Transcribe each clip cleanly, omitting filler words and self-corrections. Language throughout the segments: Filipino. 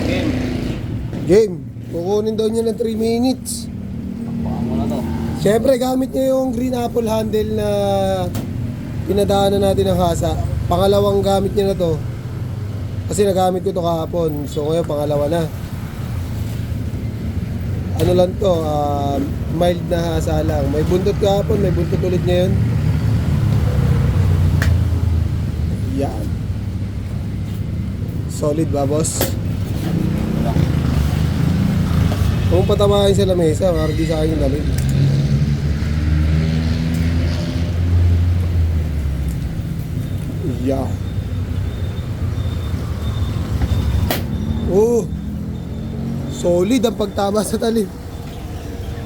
Game. Game. Kukunin daw niya ng 3 minutes. Baka mo na to. Siyempre, gamit niya yung green apple handle na pinadaanan natin ng hasa. Pangalawang gamit niya na to. Kasi nagamit ko to kahapon. So ngayon, pangalawa na. Ano lang to, mild na hasa lang. May buntot kahapon, may buntot ulit ngayon. Yan. Solid ba, boss? Kung patamahin sa lamesa, marami sa akin yung dalit. Yeah. Oh, solid ang pagtama sa talim.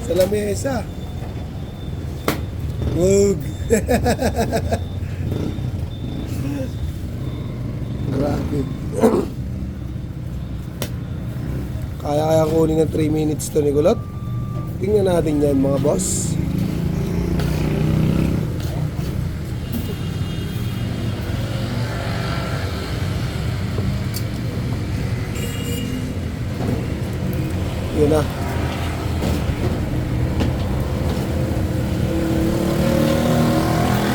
Sa lamesa. Wag. Grabe. Kaya kunin ng 3 minutes to ni Kulot. Tingnan natin yan mga boss. Yun na.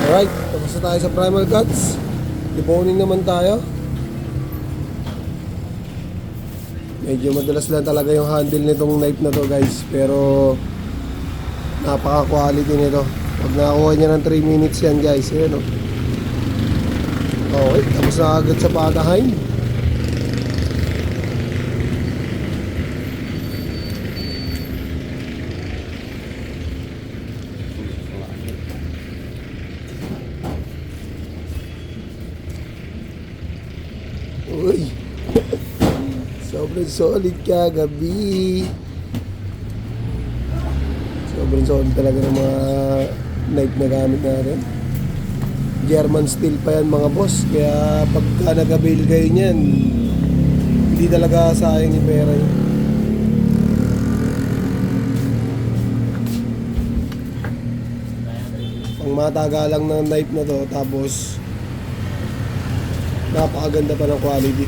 Alright, tapos na tayo sa primal cuts. Deboning naman tayo. Medyo madalas lang talaga yung handle nitong knife na to guys. Pero napaka quality nito. Pag nakakuha niya ng 3 minutes yan guys. Ayan o. Okay, tapos na agad sa patahin. Uy. Sobrang solid kagabi. Sobrang solid talaga ng mga knife na gamit natin. German steel pa yan mga boss. Kaya pagka nag-avail kayo nyan, hindi talaga sayang yung pera yun. Pang matagalang ng knife na to. Tapos napakaganda pa ng quality.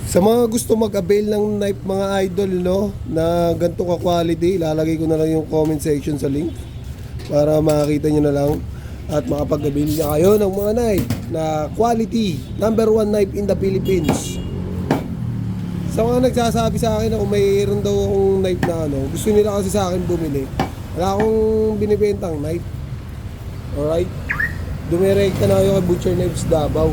Sa mga gusto mag-avail ng knife mga idol no, na ganito ka quality, ilalagay ko na lang yung comment section sa link para makakita nyo na lang at makapag-avail na kayo ng mga knife na quality, number 1 knife in the Philippines. Sa mga nagsasabi sa akin na kung mayroon daw akong knife na ano, gusto nila kasi sa akin bumili, wala akong binibentang knife. Alright, dumirekta na kayo kay Butcher Knives Davao.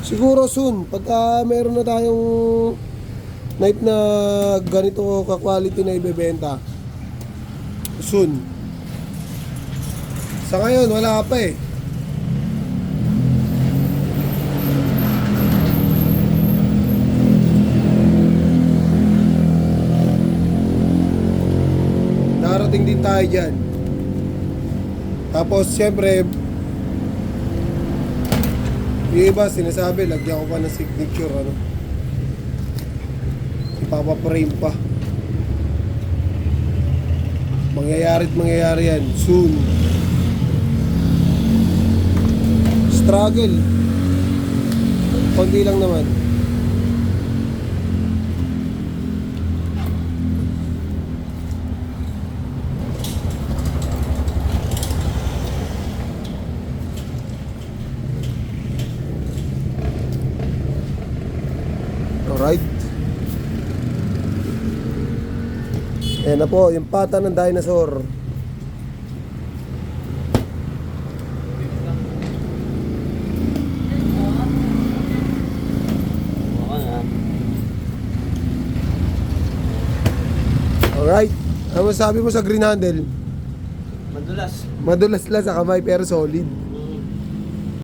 Siguro soon, pagka meron na tayong knife na ganito ka-quality na ibebenta, soon. Sa ngayon, wala pa eh. Darating din tayo dyan. Tapos, siyempre, yung iba sinasabi, lagyan ko pa ng signature, ano. Ipapaprame pa. Mangyayari yan, soon. Struggle. Konti lang naman. Alright. Ayan na po, yung pata ng dinosaur. Alright. Ano masabi mo sa green handle? Madulas. Madulas lang sa kamay pero solid.